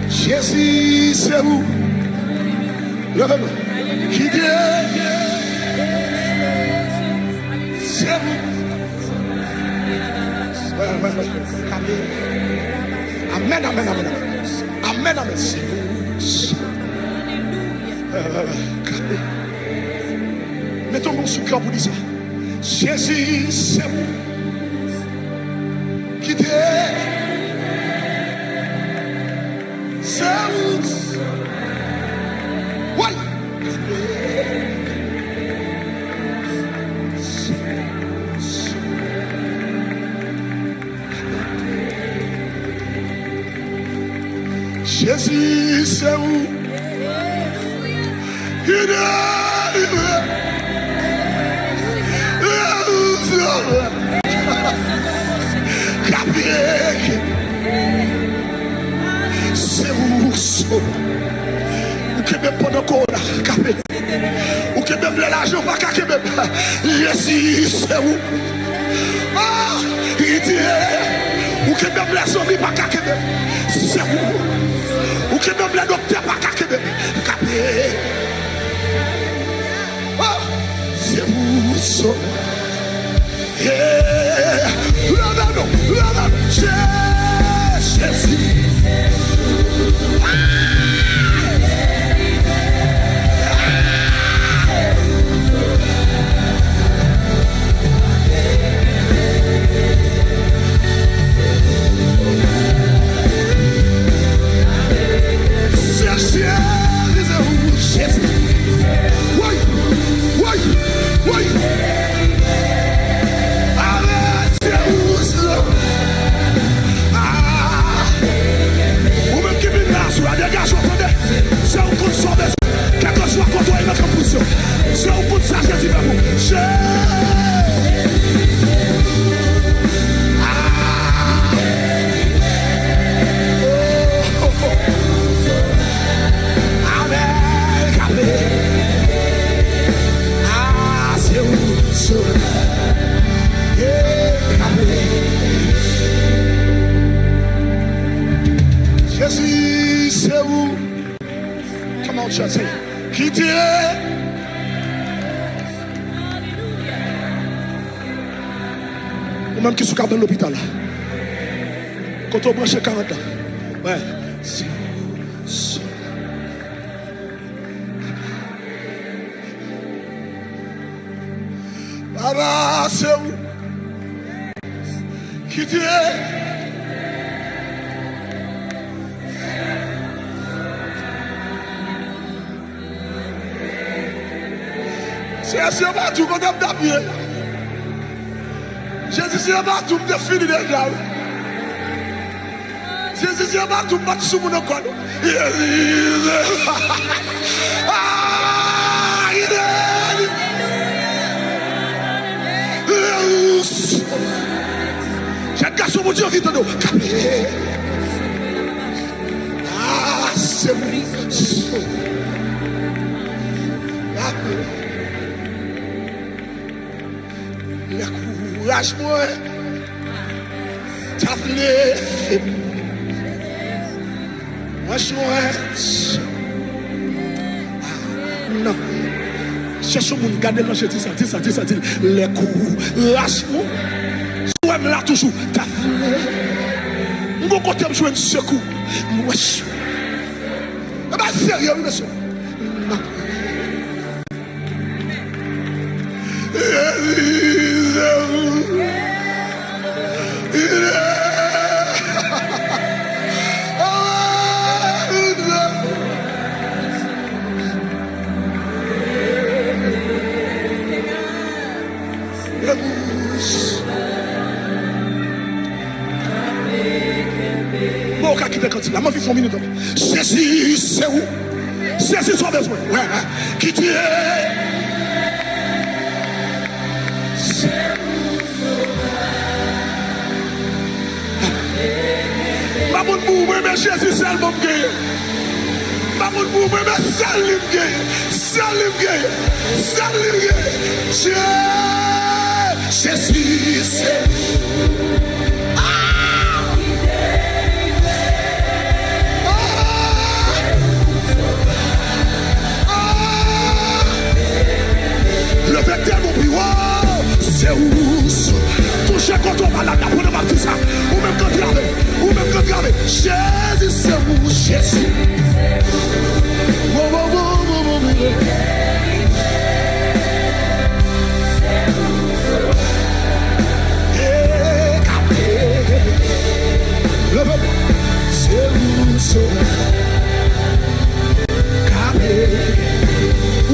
Jésus, c'est vous. Levez-moi. Qui dit? C'est vous. Amen, amen, amen. Amen, amen. C'est vous. Mettons mon sous cœur pour dire ça. Jésus, c'est vous. Qui dit? C'est vous. Voilà. Jésus, c'est où? Il c'est où? Ou que même pendant qu'on a capé, ou que même l'argent pas capé, Jésus, c'est où? Ah, il dit, ou que même les amis pas capé, c'est où? Ou que même les docteurs pas capé, ah, c'est où? Jésus. C'est un coup de son besoin. Quel que soit contre toi et notre position. C'est un coup de ça, je dis pas vous. Jésus, c'est où? Comment tu as dit? Qui t'est? Ou même qui sont dans l'hôpital. Quand on branche 40 ans. Ouais. Baba, c'est où? Qui t'est? C'est un bateau qu'on a d'appuyer. Jésus, c'est un bateau qui a fini déjà. Jésus, c'est un bateau qui a battu sur mon corps. J'ai un garçon pour dire vite de nous. Ah, c'est bon. Courage-moi, t'as fait. Moi, non. Cherche mon garder l'ange, dis ça. Les courage-moi. Soit là toujours, t'as fait. Mon côté, je jouer un secours. Moi, je suis. Sérieux, monsieur. Non. Bon, quand il est la main fait 1 minute. Jésus, c'est où? Jésus, son besoin. Ouais, qui tu es? Jésus seulement me gagne. Pas mon pour moi, mais seul lui me gagne. Seul lui me gagne. Seul lui me gagne. Jésus, c'est le vecteur mon plus haut, c'est où?